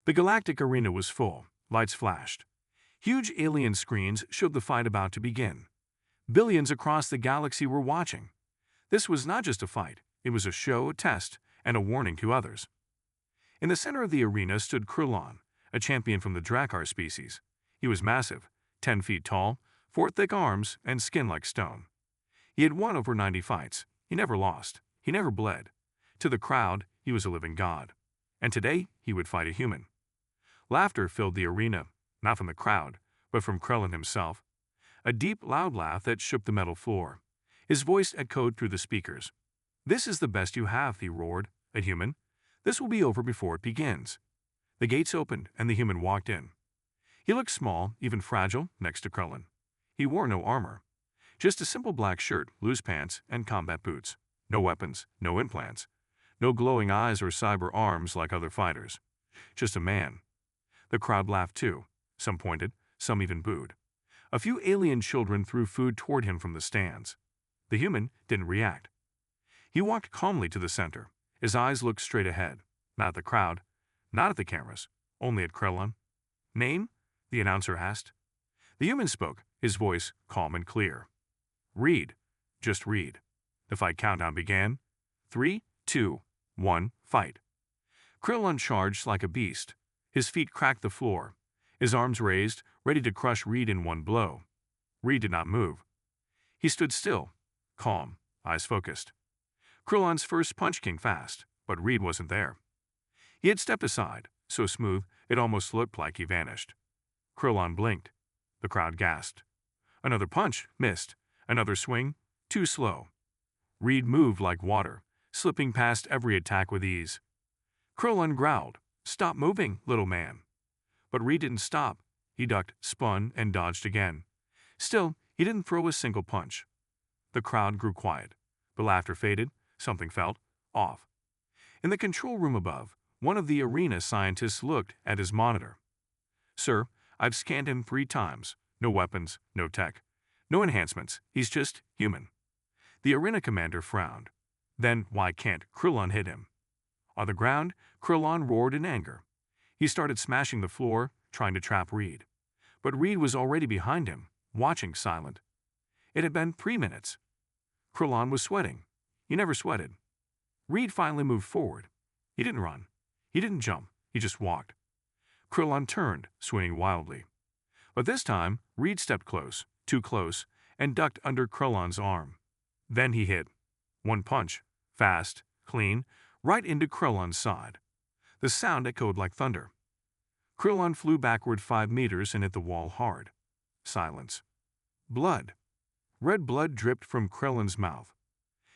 The galactic arena was full. Lights flashed. Huge alien screens showed the fight about to begin. Billions across the galaxy were watching. This was not just a fight. It was a show, a test, and a warning to others. In the center of the arena stood Krillon, a champion from the Drakkar species. He was massive, 10 feet tall, 4 thick arms, and skin like stone. He had won over 90 fights. He never lost. He never bled. To the crowd, he was a living god. And today, he would fight a human. Laughter filled the arena, not from the crowd, but from Krillon himself. A deep, loud laugh that shook the metal floor. His voice echoed through the speakers. "This is the best you have," he roared. "A human? This will be over before it begins." The gates opened, and the human walked in. He looked small, even fragile, next to Krillon. He wore no armor. Just a simple black shirt, loose pants, and combat boots. No weapons, no implants. No glowing eyes or cyber arms like other fighters. Just a man. The crowd laughed too. Some pointed, some even booed. A few alien children threw food toward him from the stands. The human didn't react. He walked calmly to the center. His eyes looked straight ahead. Not at the crowd, not at the cameras, only at Krillon. "Name?" the announcer asked. The human spoke, his voice calm and clear. "Reed. Just Reed." The fight countdown began. 3, 2, 1, fight. Krillon charged like a beast. His feet cracked the floor. His arms raised, ready to crush Reed in one blow. Reed did not move. He stood still, calm, eyes focused. Krillon's first punch came fast, but Reed wasn't there. He had stepped aside, so smooth it almost looked like he vanished. Krillon blinked. The crowd gasped. Another punch, missed. Another swing, too slow. Reed moved like water, slipping past every attack with ease. Krillon growled, "Stop moving, little man." But Reed didn't stop. He ducked, spun, and dodged again. Still, he didn't throw a single punch. The crowd grew quiet. The laughter faded. Something felt off. In the control room above, one of the arena scientists looked at his monitor. "Sir, I've scanned him 3 times. No weapons, no tech, no enhancements. He's just human." The arena commander frowned. Then why can't Krillon hit him? On the ground, Krillon roared in anger. He started smashing the floor, trying to trap Reed. But Reed was already behind him, watching silent. It had been 3 minutes. Krillon was sweating. He never sweated. Reed finally moved forward. He didn't run. He didn't jump. He just walked. Krillon turned, swinging wildly. But this time, Reed stepped close, too close, and ducked under Krillon's arm. Then he hit. One punch, fast, clean, right into Krillon's side. The sound echoed like thunder. Krillon flew backward 5 meters and hit the wall hard. Silence. Blood. Red blood dripped from Krillon's mouth.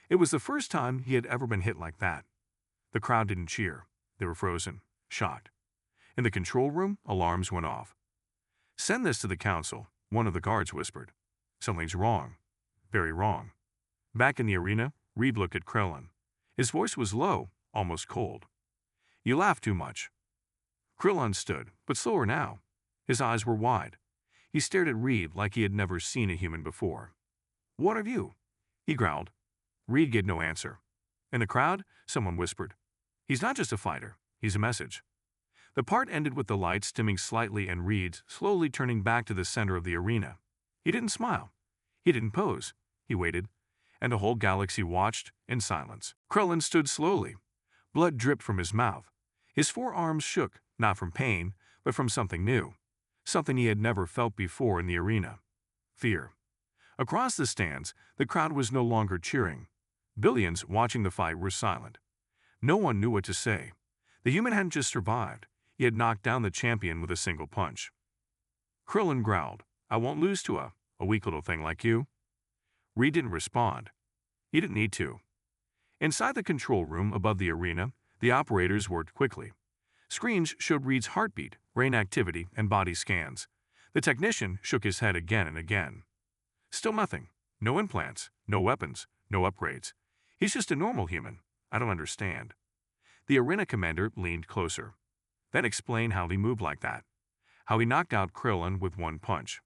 It was the first time he had ever been hit like that. The crowd didn't cheer. They were frozen, shocked. In the control room, alarms went off. "Send this to the council," one of the guards whispered. "Something's wrong. Very wrong." Back in the arena, Reed looked at Krillon. His voice was low, almost cold. "You laugh too much." Krillon stood, but slower now. His eyes were wide. He stared at Reed like he had never seen a human before. "What of you?" he growled. Reed gave no answer. In the crowd, someone whispered, "He's not just a fighter, he's a message." The part ended with the lights dimming slightly and Reed slowly turning back to the center of the arena. He didn't smile. He didn't pose. He waited, and the whole galaxy watched in silence. Krillon stood slowly. Blood dripped from his mouth. His 4 arms shook, not from pain, but from something new. Something he had never felt before in the arena. Fear. Across the stands, the crowd was no longer cheering. Billions watching the fight were silent. No one knew what to say. The human hadn't just survived. He had knocked down the champion with a single punch. Krillon growled, "I won't lose to a weak little thing like you." Reed didn't respond. He didn't need to. Inside the control room above the arena, the operators worked quickly. Screens showed Reed's heartbeat, brain activity, and body scans. The technician shook his head again and again. Still nothing. No implants, no weapons, no upgrades. He's just a normal human. I don't understand. The arena commander leaned closer. Then explained how he moved like that. How he knocked out Krillon with one punch.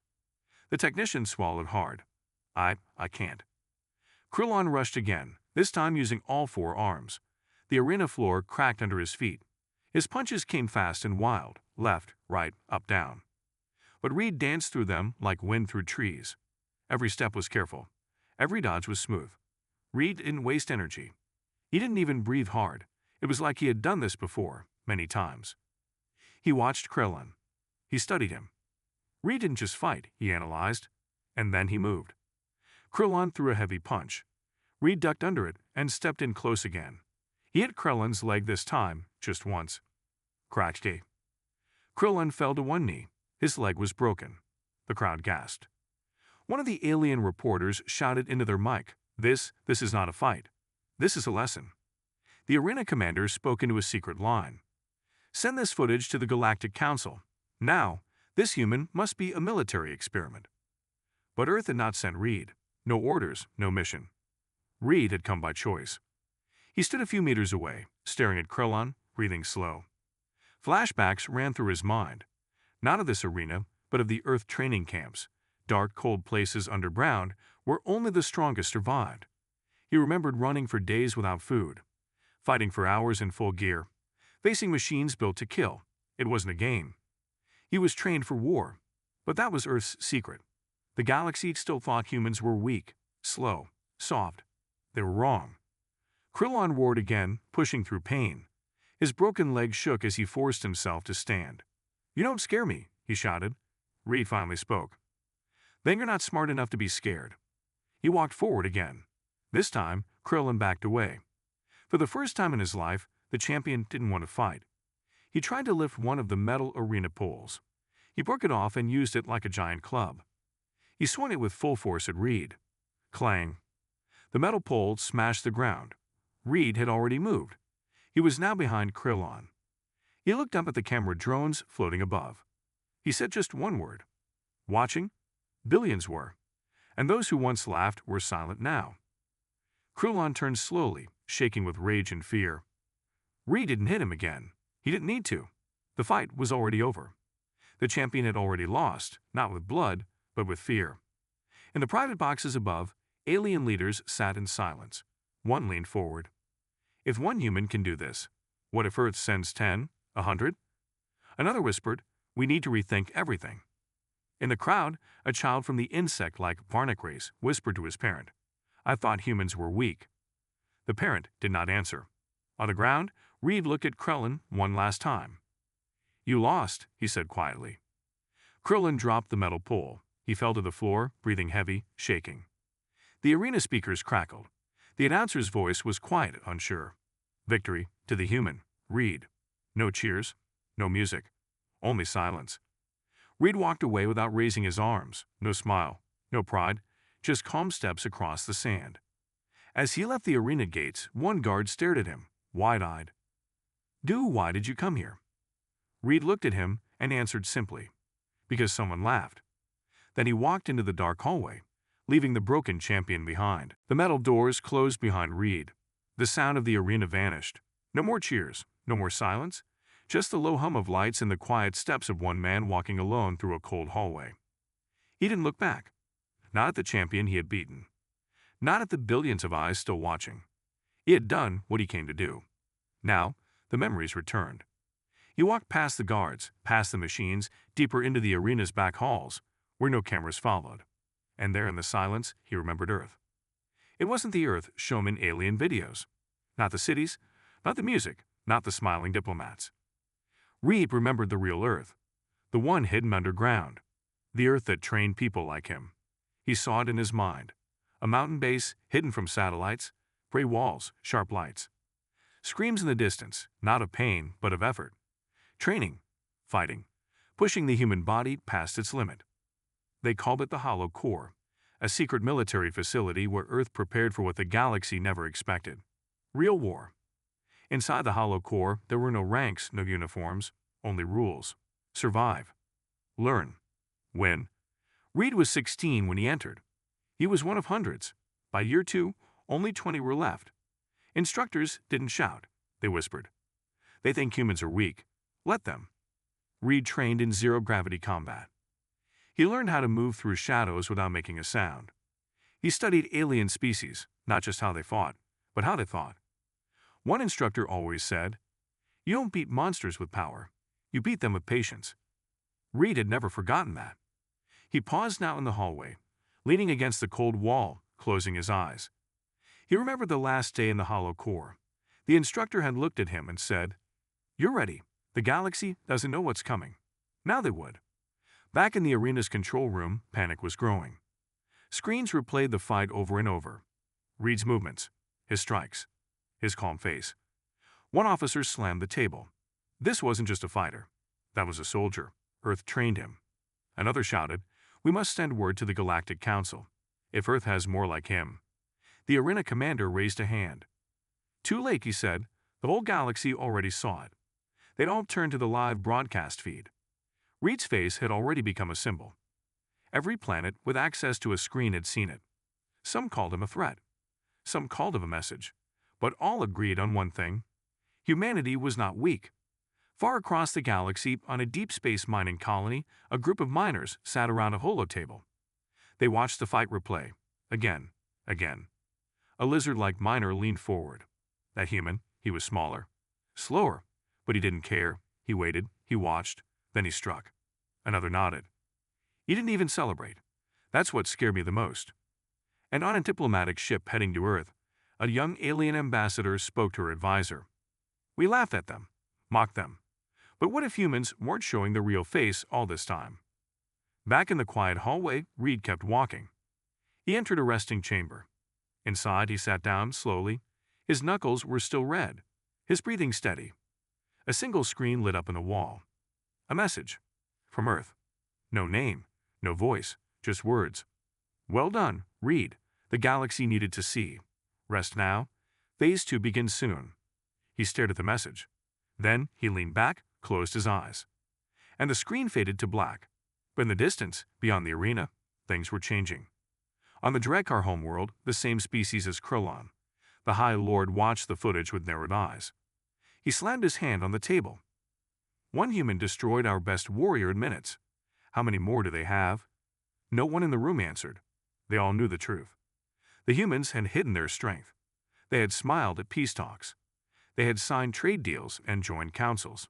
The technician swallowed hard. I can't. Krillon rushed again, this time using all 4 arms. The arena floor cracked under his feet. His punches came fast and wild, left, right, up, down. But Reed danced through them like wind through trees. Every step was careful. Every dodge was smooth. Reed didn't waste energy. He didn't even breathe hard. It was like he had done this before, many times. He watched Krillin. He studied him. Reed didn't just fight, he analyzed. And then he moved. Krillin threw a heavy punch. Reed ducked under it and stepped in close again. He hit Krillin's leg this time, just once. Crackety. Krillin fell to one knee. His leg was broken. The crowd gasped. One of the alien reporters shouted into their mic, This is not a fight. This is a lesson." The arena commander spoke into a secret line. "Send this footage to the Galactic Council. Now, this human must be a military experiment." But Earth had not sent Reed. No orders, no mission. Reed had come by choice. He stood a few meters away, staring at Krillin, breathing slow. Flashbacks ran through his mind. Not of this arena, but of the Earth training camps, dark, cold places underground where only the strongest survived. He remembered running for days without food, fighting for hours in full gear, facing machines built to kill. It wasn't a game. He was trained for war, but that was Earth's secret. The galaxy still thought humans were weak, slow, soft. They were wrong. Krillin roared again, pushing through pain. His broken leg shook as he forced himself to stand. "You don't scare me," he shouted. Reed finally spoke. "Then you're not smart enough to be scared." He walked forward again. This time, Krillin backed away. For the first time in his life, the champion didn't want to fight. He tried to lift one of the metal arena poles. He broke it off and used it like a giant club. He swung it with full force at Reed. Clang. The metal pole smashed the ground. Reed had already moved. He was now behind Krillin. He looked up at the camera drones floating above. He said just one word. Watching? Billions were. And those who once laughed were silent now. Krillin turned slowly, shaking with rage and fear. Reed didn't hit him again. He didn't need to. The fight was already over. The champion had already lost, not with blood, but with fear. In the private boxes above, alien leaders sat in silence. One leaned forward. "If one human can do this, what if Earth sends 10, 100? Another whispered, "We need to rethink everything." In the crowd, a child from the insect-like Varnic race whispered to his parent, "I thought humans were weak." The parent did not answer. On the ground, Reed looked at Krillin one last time. "You lost," he said quietly. Krillin dropped the metal pole. He fell to the floor, breathing heavy, shaking. The arena speakers crackled. The announcer's voice was quiet, unsure. "Victory to the human, Reed." No cheers, no music, only silence. Reed walked away without raising his arms. No smile, no pride, just calm steps across the sand. As he left the arena gates, one guard stared at him, wide-eyed. Why did you come here?" Reed looked at him and answered simply, "Because someone laughed." Then he walked into the dark hallway, leaving the broken champion behind. The metal doors closed behind Reed. The sound of the arena vanished. No more cheers, no more silence, just the low hum of lights and the quiet steps of one man walking alone through a cold hallway. He didn't look back. Not at the champion he had beaten. Not at the billions of eyes still watching. He had done what he came to do. Now, the memories returned. He walked past the guards, past the machines, deeper into the arena's back halls, where no cameras followed. And there in the silence, he remembered Earth. It wasn't the Earth shown in alien videos. Not the cities, not the music, not the smiling diplomats. Reed remembered the real Earth, the one hidden underground, the Earth that trained people like him. He saw it in his mind. A mountain base hidden from satellites, gray walls, sharp lights. Screams in the distance, not of pain, but of effort. Training, fighting, pushing the human body past its limit. They called it the Hollow Core, a secret military facility where Earth prepared for what the galaxy never expected. Real war. Inside the Hollow Core, there were no ranks, no uniforms, only rules. Survive. Learn. Win. Reed was 16 when he entered. He was one of hundreds. By year 2, only 20 were left. Instructors didn't shout. They whispered. "They think humans are weak. Let them." Reed trained in zero-gravity combat. He learned how to move through shadows without making a sound. He studied alien species, not just how they fought, but how they thought. One instructor always said, You don't beat monsters with power. You beat them with patience. Reed had never forgotten that. He paused now in the hallway, leaning against the cold wall, closing his eyes. He remembered the last day in the hollow core. The instructor had looked at him and said, "You're ready. The galaxy doesn't know what's coming." Now they would. Back in the arena's control room, panic was growing. Screens replayed the fight over and over. Reed's movements, his strikes, his calm face. One officer slammed the table. This wasn't just a fighter. That was a soldier. Earth trained him. Another shouted, "We must send word to the Galactic Council. If Earth has more like him." The arena commander raised a hand. "Too late," he said. The whole galaxy already saw it. They'd all turned to the live broadcast feed. Reed's face had already become a symbol. Every planet with access to a screen had seen it. Some called him a threat. Some called him a message. But all agreed on one thing. Humanity was not weak. Far across the galaxy, on a deep space mining colony, a group of miners sat around a holotable. They watched the fight replay. Again. A lizard-like miner leaned forward. That human, he was smaller. Slower, but he didn't care. He waited, he watched, then he struck. Another nodded. He didn't even celebrate. That's what scared me the most. And on a diplomatic ship heading to Earth, a young alien ambassador spoke to her advisor. We laughed at them, mocked them. But what if humans weren't showing their real face all this time? Back in the quiet hallway, Reed kept walking. He entered a resting chamber. Inside, he sat down slowly. His knuckles were still red, his breathing steady. A single screen lit up in the wall. A message. From Earth. No name, no voice, just words. "Well done, Reed. The galaxy needed to see. Rest now. Phase 2 begins soon." He stared at the message. Then he leaned back, closed his eyes. And the screen faded to black. But in the distance, beyond the arena, things were changing. On the Drekar homeworld, the same species as Krillon, the High Lord watched the footage with narrowed eyes. He slammed his hand on the table. "One human destroyed our best warrior in minutes. How many more do they have?" No one in the room answered. They all knew the truth. The humans had hidden their strength. They had smiled at peace talks. They had signed trade deals and joined councils.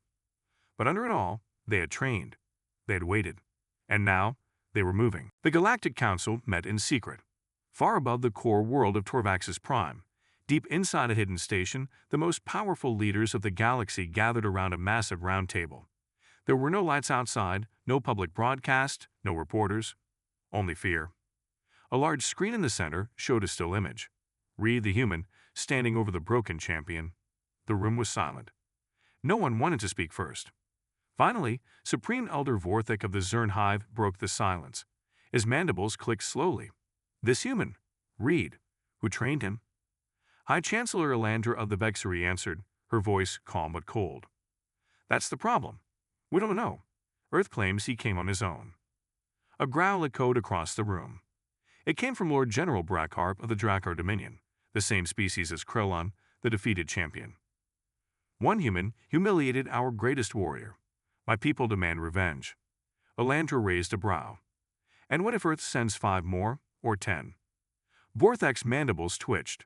But under it all, they had trained. They had waited. And now, they were moving. The Galactic Council met in secret. Far above the core world of Torvax's Prime, deep inside a hidden station, the most powerful leaders of the galaxy gathered around a massive round table. There were no lights outside, no public broadcast, no reporters. Only fear. A large screen in the center showed a still image. Reed the human, standing over the broken champion. The room was silent. No one wanted to speak first. Finally, Supreme Elder Vorthik of the Zern Hive broke the silence. His mandibles clicked slowly. This human, Reed, who trained him. High Chancellor Elandra of the Vexery answered, her voice calm but cold. That's the problem. We don't know. Earth claims he came on his own. A growl echoed across the room. It came from Lord General Brackharp of the Drakar Dominion, the same species as Krillon, the defeated champion. One human humiliated our greatest warrior. My people demand revenge. Elandra raised a brow. And what if Earth sends 5 more, or 10? Vorthek's mandibles twitched.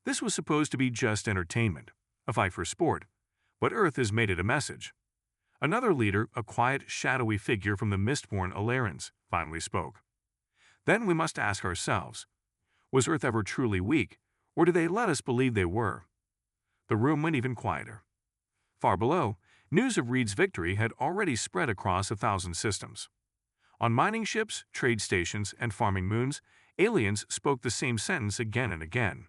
This was supposed to be just entertainment, a fight for sport, but Earth has made it a message. Another leader, a quiet, shadowy figure from the Mistborn Alarans, finally spoke. Then we must ask ourselves, was Earth ever truly weak, or did they let us believe they were? The room went even quieter. Far below, news of Reed's victory had already spread across 1,000 systems. On mining ships, trade stations, and farming moons, aliens spoke the same sentence again and again.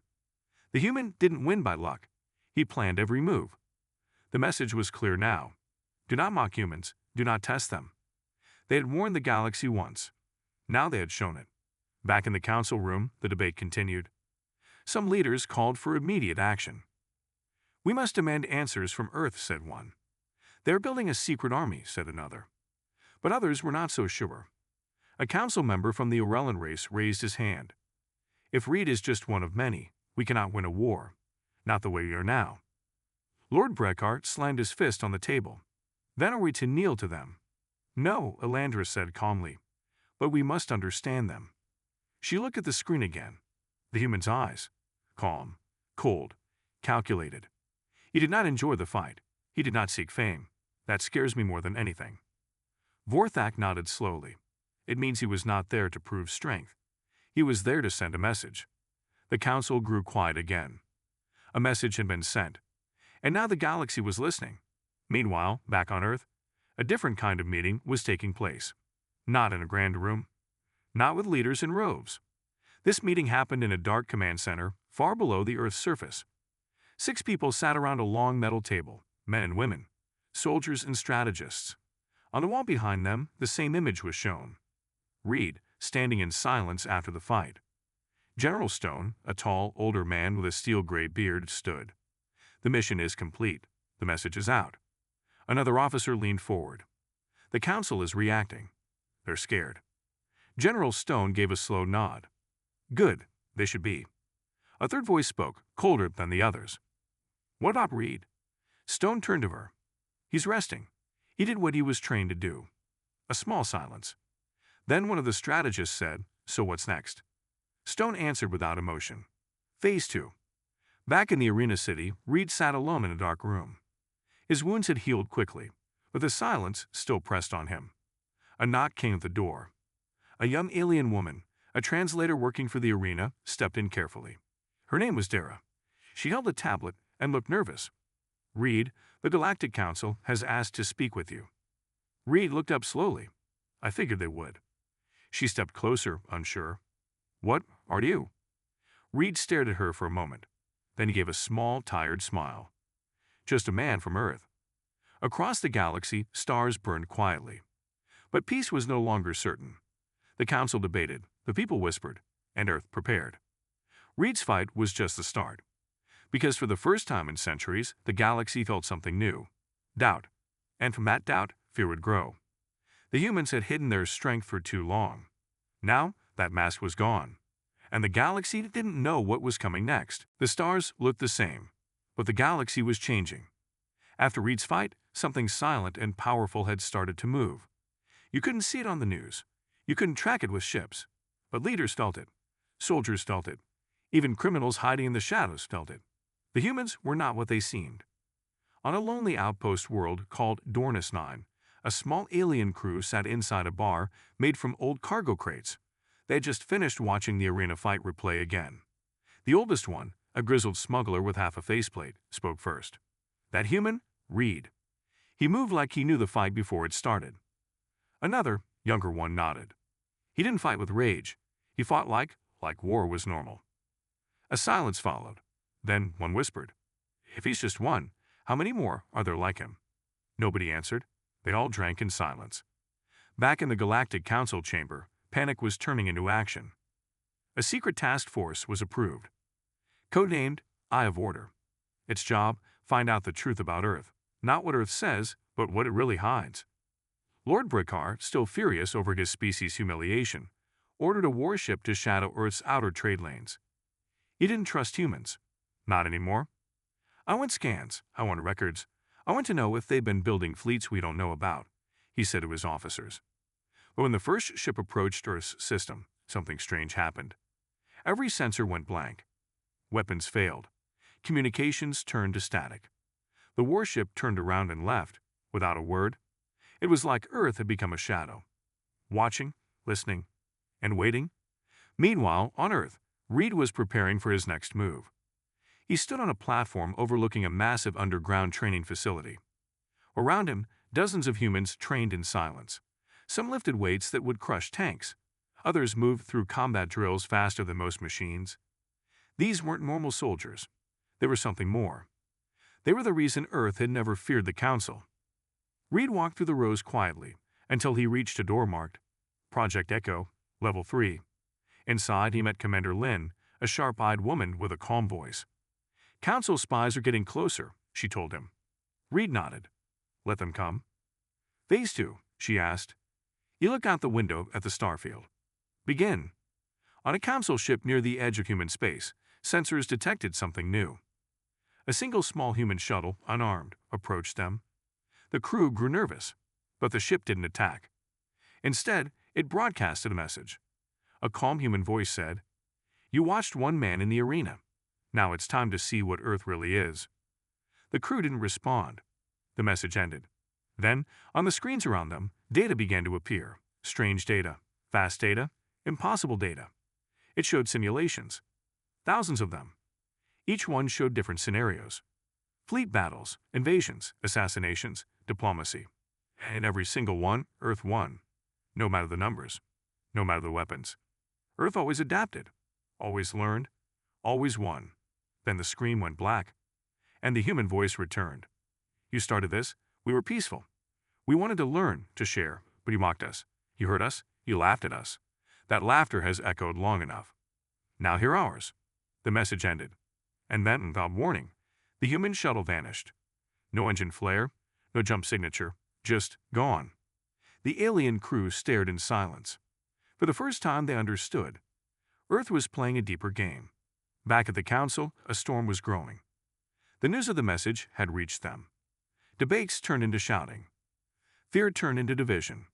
The human didn't win by luck. He planned every move. The message was clear now. Do not mock humans. Do not test them. They had warned the galaxy once. Now they had shown it. Back in the council room, the debate continued. Some leaders called for immediate action. We must demand answers from Earth, said one. They are building a secret army, said another. But others were not so sure. A council member from the Orellan race raised his hand. If Reed is just one of many, we cannot win a war. Not the way we are now. Lord Breckhart slammed his fist on the table. Then are we to kneel to them? No, Elandra said calmly. But we must understand them. She looked at the screen again. The human's eyes. Calm, cold, calculated. He did not enjoy the fight. He did not seek fame. That scares me more than anything. Vorthak nodded slowly. It means he was not there to prove strength. He was there to send a message. The council grew quiet again. A message had been sent, and now the galaxy was listening. Meanwhile, back on Earth, a different kind of meeting was taking place. Not in a grand room, not with leaders in robes. This meeting happened in a dark command center far below the Earth's surface. 6 people sat around a long metal table, men and women, soldiers and strategists. On the wall behind them, the same image was shown. Reed, standing in silence after the fight. General Stone, a tall, older man with a steel-gray beard, stood. The mission is complete. The message is out. Another officer leaned forward. The council is reacting. They're scared. General Stone gave a slow nod. Good, they should be. A third voice spoke, colder than the others. What about Reed? Stone turned to her. He's resting. He did what he was trained to do. A small silence. Then one of the strategists said, so what's next? Stone answered without emotion. Phase 2. Back in the arena city, Reed sat alone in a dark room. His wounds had healed quickly, but the silence still pressed on him. A knock came at the door. A young alien woman, a translator working for the arena, stepped in carefully. Her name was Dara. She held a tablet and looked nervous. Reed, the Galactic Council, has asked to speak with you. Reed looked up slowly. I figured they would. She stepped closer, unsure. What are you? Reed stared at her for a moment. Then he gave a small, tired smile. Just a man from Earth. Across the galaxy, stars burned quietly. But peace was no longer certain. The council debated, the people whispered, and Earth prepared. Reed's fight was just the start. Because for the first time in centuries, the galaxy felt something new. Doubt. And from that doubt, fear would grow. The humans had hidden their strength for too long. Now, that mask was gone. And the galaxy didn't know what was coming next. The stars looked the same, but the galaxy was changing. After Reed's fight, something silent and powerful had started to move. You couldn't see it on the news. You couldn't track it with ships. But leaders felt it. Soldiers felt it. Even criminals hiding in the shadows felt it. The humans were not what they seemed. On a lonely outpost world called Dornus 9, a small alien crew sat inside a bar made from old cargo crates. They had just finished watching the arena fight replay again. The oldest one, a grizzled smuggler with half a faceplate, spoke first. That human? Reed. He moved like he knew the fight before it started. Another, younger one, nodded. He didn't fight with rage. He fought like war was normal. A silence followed. Then one whispered, if he's just one, how many more are there like him? Nobody answered. They all drank in silence. Back in the Galactic Council chamber, panic was turning into action. A secret task force was approved. Codenamed Eye of Order. Its job, find out the truth about Earth. Not what Earth says, but what it really hides. Lord Brickar, still furious over his species' humiliation, ordered a warship to shadow Earth's outer trade lanes. He didn't trust humans. Not anymore. I want scans. I want records. I want to know if they've been building fleets we don't know about, he said to his officers. But when the first ship approached Earth's system, something strange happened. Every sensor went blank. Weapons failed. Communications turned to static. The warship turned around and left, without a word. It was like Earth had become a shadow. Watching, listening, and waiting. Meanwhile, on Earth, Reed was preparing for his next move. He stood on a platform overlooking a massive underground training facility. Around him, dozens of humans trained in silence. Some lifted weights that would crush tanks. Others moved through combat drills faster than most machines. These weren't normal soldiers. They were something more. They were the reason Earth had never feared the Council. Reed walked through the rows quietly until he reached a door marked Project Echo, Level 3. Inside, he met Commander Lin, a sharp-eyed woman with a calm voice. Council spies are getting closer, she told him. Reed nodded. Let them come. Phase 2, she asked. You look out the window at the starfield. Begin. On a council ship near the edge of human space, sensors detected something new. A single small human shuttle, unarmed, approached them. The crew grew nervous, but the ship didn't attack. Instead, it broadcasted a message. A calm human voice said, You watched one man in the arena. Now it's time to see what Earth really is. The crew didn't respond. The message ended. Then, on the screens around them, data began to appear. Strange data, fast data, impossible data. It showed simulations. Thousands of them. Each one showed different scenarios. Fleet battles, invasions, assassinations, diplomacy. And every single one, Earth won. No matter the numbers. No matter the weapons. Earth always adapted. Always learned. Always won. Then the screen went black. And the human voice returned. You started this. We were peaceful. We wanted to learn, to share, but you mocked us. You hurt us. You laughed at us. That laughter has echoed long enough. Now hear ours. The message ended. And then, without warning, the human shuttle vanished. No engine flare, no jump signature, just gone. The alien crew stared in silence. For the first time they understood. Earth was playing a deeper game. Back at the council, a storm was growing. The news of the message had reached them. Debates turned into shouting. Fear turned into division.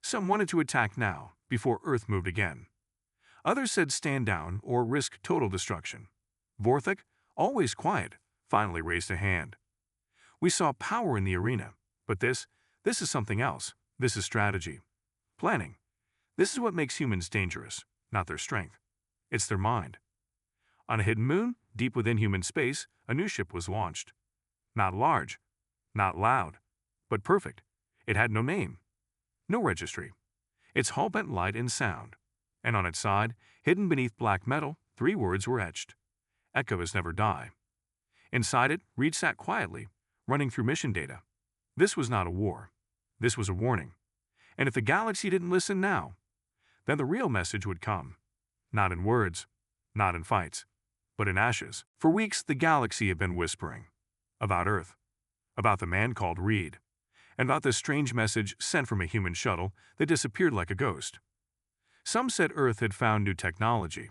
Some wanted to attack now, before Earth moved again. Others said stand down or risk total destruction. Vorthik, always quiet, finally raised a hand. We saw power in the arena, but this is something else. This is strategy. Planning. This is what makes humans dangerous, not their strength. It's their mind. On a hidden moon, deep within human space, a new ship was launched. Not large, not loud, but perfect. It had no name, no registry. Its hull bent light and sound, and on its side, hidden beneath black metal, 3 words were etched. Echoes never die. Inside it, Reed sat quietly, running through mission data. This was not a war. This was a warning. And if the galaxy didn't listen now, then the real message would come. Not in words, not in fights, but in ashes. For weeks, the galaxy had been whispering. About Earth. About the man called Reed. And about this strange message sent from a human shuttle that disappeared like a ghost. Some said Earth had found new technology.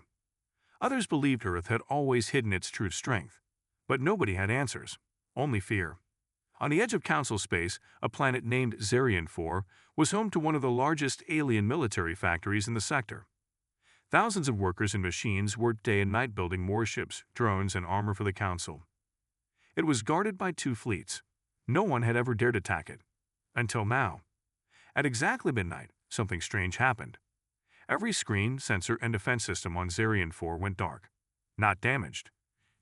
Others believed Earth had always hidden its true strength. But nobody had answers. Only fear. On the edge of Council space, a planet named Zarian 4 was home to one of the largest alien military factories in the sector. Thousands of workers and machines worked day and night building more ships, drones, and armor for the Council. It was guarded by 2 fleets. No one had ever dared attack it. Until now. At exactly midnight, something strange happened. Every screen, sensor, and defense system on Zarian 4 went dark. Not damaged.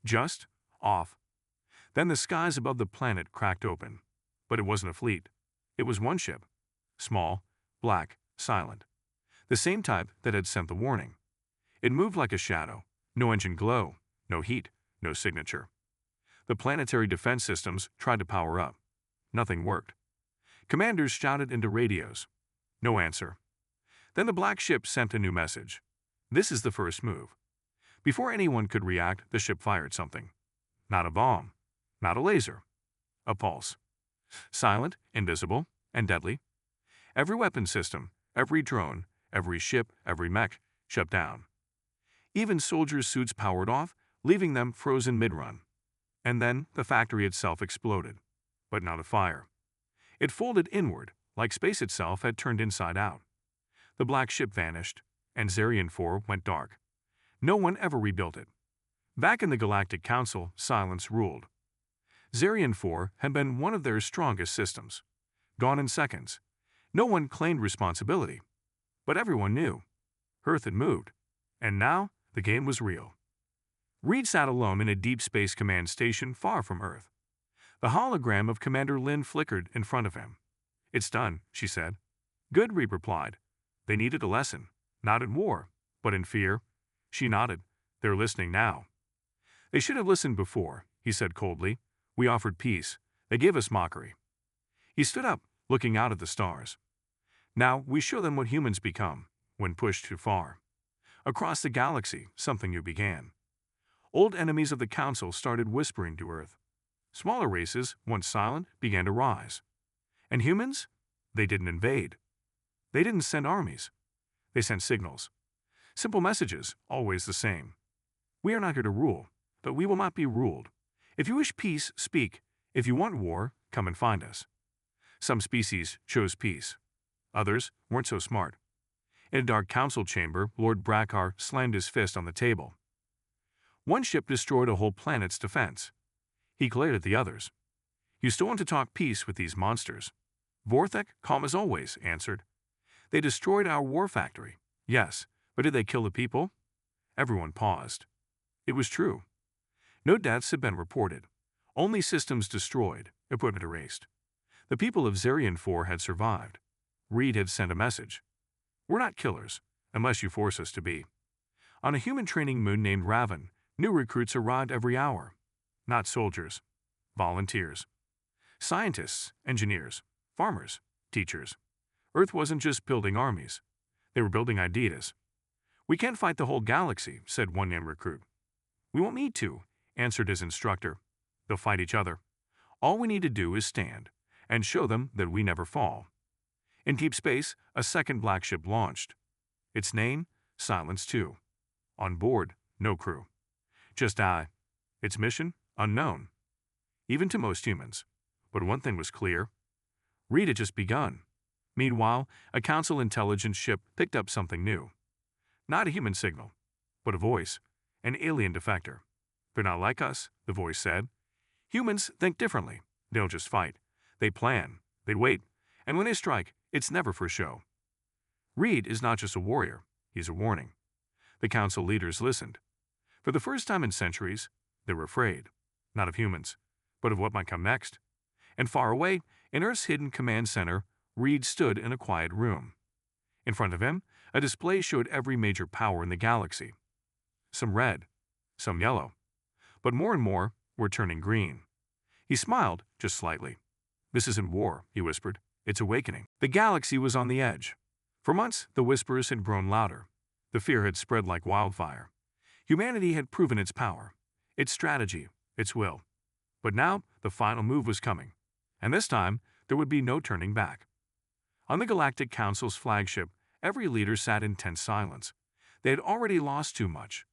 Just off. Then the skies above the planet cracked open. But it wasn't a fleet. It was one ship. Small, black, silent. The same type that had sent the warning. It moved like a shadow. No engine glow. No heat. No signature. The planetary defense systems tried to power up. Nothing worked. Commanders shouted into radios. No answer. Then the black ship sent a new message. This is the first move. Before anyone could react, the ship fired something. Not a bomb. Not a laser. A pulse. Silent, invisible, and deadly. Every weapon system, every drone, every ship, every mech shut down. Even soldiers' suits powered off, leaving them frozen mid-run. And then the factory itself exploded. But not a fire. It folded inward, like space itself had turned inside out. The black ship vanished, and Zarian 4 went dark. No one ever rebuilt it. Back in the Galactic Council, silence ruled. Zarian 4 had been one of their strongest systems. Gone in seconds. No one claimed responsibility. But everyone knew. Earth had moved. And now, the game was real. Reed sat alone in a deep space command station far from Earth. The hologram of Commander Lin flickered in front of him. It's done, she said. Good, Reed replied. They needed a lesson. Not in war, but in fear. She nodded. They're listening now. They should have listened before, he said coldly. We offered peace. They gave us mockery. He stood up, looking out at the stars. Now we show them what humans become, when pushed too far. Across the galaxy, something new began. Old enemies of the Council started whispering to Earth. Smaller races, once silent, began to rise. And humans? They didn't invade. They didn't send armies. They sent signals. Simple messages, always the same. We are not here to rule, but we will not be ruled. If you wish peace, speak. If you want war, come and find us. Some species chose peace. Others weren't so smart. In a dark council chamber, Lord Brackar slammed his fist on the table. One ship destroyed a whole planet's defense. He glared at the others. You still want to talk peace with these monsters? Vorthek, calm as always, answered. They destroyed our war factory. Yes, but did they kill the people? Everyone paused. It was true. No deaths had been reported. Only systems destroyed, equipment erased. The people of Zarian 4 had survived. Reed had sent a message. We're not killers, unless you force us to be. On a human training moon named Raven, new recruits arrived every hour. Not soldiers. Volunteers. Scientists, engineers, farmers, teachers. Earth wasn't just building armies. They were building ideas. We can't fight the whole galaxy, said one young recruit. We won't need to, answered his instructor. They'll fight each other. All we need to do is stand and show them that we never fall. In deep space, a second black ship launched. Its name, Silence 2. On board, no crew. Just I. Its mission, unknown. Even to most humans. But one thing was clear. Reed had just begun. Meanwhile, a Council intelligence ship picked up something new. Not a human signal, but a voice, an alien defector. They're not like us, the voice said. Humans think differently. They don't just fight. They plan. They wait. And when they strike, it's never for show. Reed is not just a warrior. He's a warning. The Council leaders listened. For the first time in centuries, they were afraid. Not of humans, but of what might come next. And far away, in Earth's hidden command center, Reed stood in a quiet room. In front of him, a display showed every major power in the galaxy. Some red, some yellow. But more and more were turning green. He smiled, just slightly. This isn't war, he whispered. It's awakening. The galaxy was on the edge. For months, the whispers had grown louder. The fear had spread like wildfire. Humanity had proven its power, its strategy, its will. But now, the final move was coming. And this time, there would be no turning back. On the Galactic Council's flagship, every leader sat in tense silence. They had already lost too much.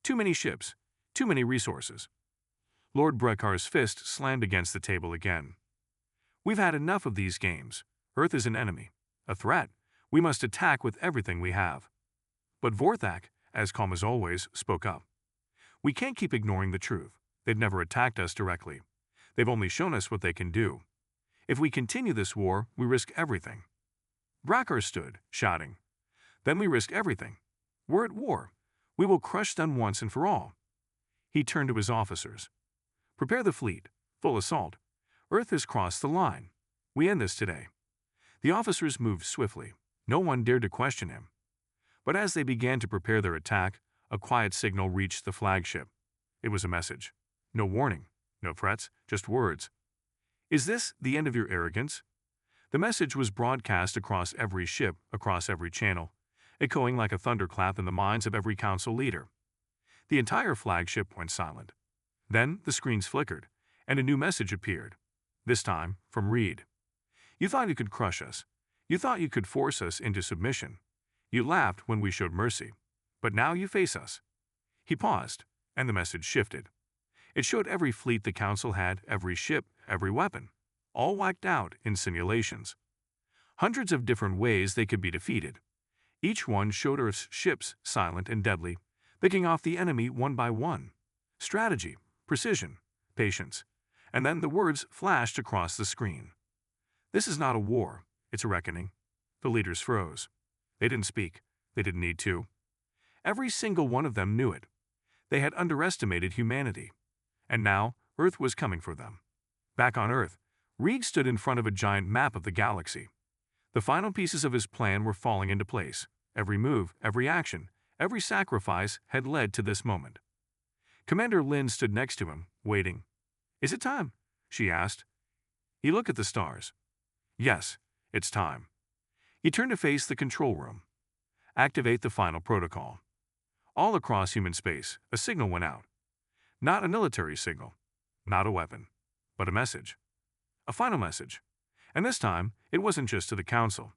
Too many ships, too many resources. Lord Brekkar's fist slammed against the table again. We've had enough of these games. Earth is an enemy, a threat. We must attack with everything we have. But Vorthak, as calm as always, spoke up. We can't keep ignoring the truth. They've never attacked us directly. They've only shown us what they can do. If we continue this war, we risk everything. Brekkar stood, shouting. Then we risk everything. We're at war. We will crush them once and for all. He turned to his officers. Prepare the fleet. Full assault. Earth has crossed the line. We end this today. The officers moved swiftly. No one dared to question him. But as they began to prepare their attack, a quiet signal reached the flagship. It was a message. No warning, no threats, just words. Is this the end of your arrogance? The message was broadcast across every ship, across every channel, echoing like a thunderclap in the minds of every council leader. The entire flagship went silent. Then the screens flickered, and a new message appeared, this time from Reed. You thought you could crush us. You thought you could force us into submission. You laughed when we showed mercy. But now you face us. He paused, and the message shifted. It showed every fleet the Council had, every ship, every weapon, all wiped out in simulations. Hundreds of different ways they could be defeated. Each one showed Earth's ships, silent and deadly, picking off the enemy one by one. Strategy, precision, patience. And then the words flashed across the screen. This is not a war, it's a reckoning. The leaders froze. They didn't speak. They didn't need to. Every single one of them knew it. They had underestimated humanity. And now, Earth was coming for them. Back on Earth, Reed stood in front of a giant map of the galaxy. The final pieces of his plan were falling into place. Every move, every action, every sacrifice had led to this moment. Commander Lin stood next to him, waiting. Is it time? She asked. He looked at the stars. Yes, it's time. He turned to face the control room. Activate the final protocol. All across human space, a signal went out. Not a military signal, not a weapon, but a message. A final message. And this time, it wasn't just to the Council.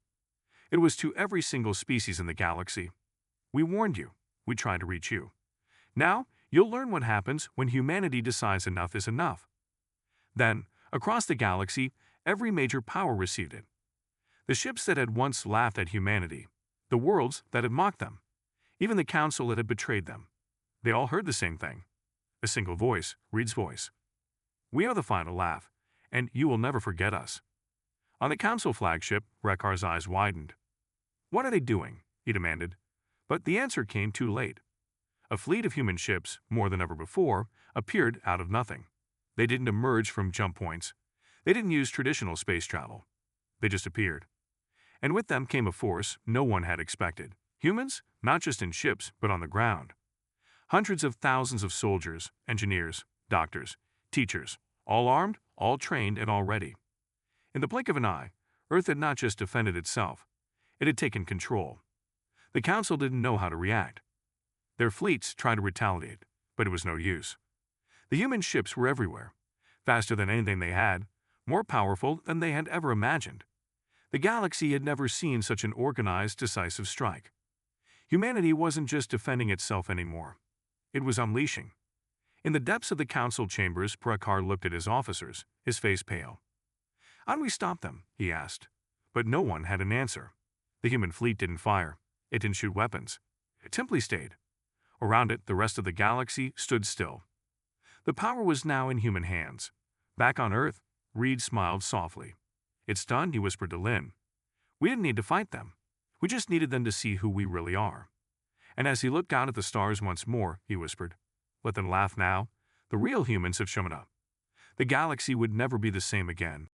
It was to every single species in the galaxy. We warned you. We tried to reach you. Now, you'll learn what happens when humanity decides enough is enough. Then, across the galaxy, every major power received it. The ships that had once laughed at humanity, the worlds that had mocked them, even the Council that had betrayed them. They all heard the same thing. A single voice, Reed's voice. We are the final laugh, and you will never forget us." On the Council flagship, Rekhar's eyes widened. "What are they doing?" he demanded. But the answer came too late. A fleet of human ships, more than ever before, appeared out of nothing. They didn't emerge from jump points. They didn't use traditional space travel. They just appeared. And with them came a force no one had expected. Humans, not just in ships, but on the ground. Hundreds of thousands of soldiers, engineers, doctors, teachers, all armed, all trained, and all ready. In the blink of an eye, Earth had not just defended itself, it had taken control. The Council didn't know how to react. Their fleets tried to retaliate, but it was no use. The human ships were everywhere, faster than anything they had, more powerful than they had ever imagined. The galaxy had never seen such an organized, decisive strike. Humanity wasn't just defending itself anymore. It was unleashing. In the depths of the Council chambers, Prakhar looked at his officers, his face pale. "How do we stop them?" he asked. But no one had an answer. The human fleet didn't fire. It didn't shoot weapons. It simply stayed. Around it, the rest of the galaxy stood still. The power was now in human hands. Back on Earth, Reed smiled softly. "It's done," he whispered to Lynn. "We didn't need to fight them. We just needed them to see who we really are." And as he looked out at the stars once more, he whispered, "Let them laugh now. The real humans have shown up. The galaxy would never be the same again."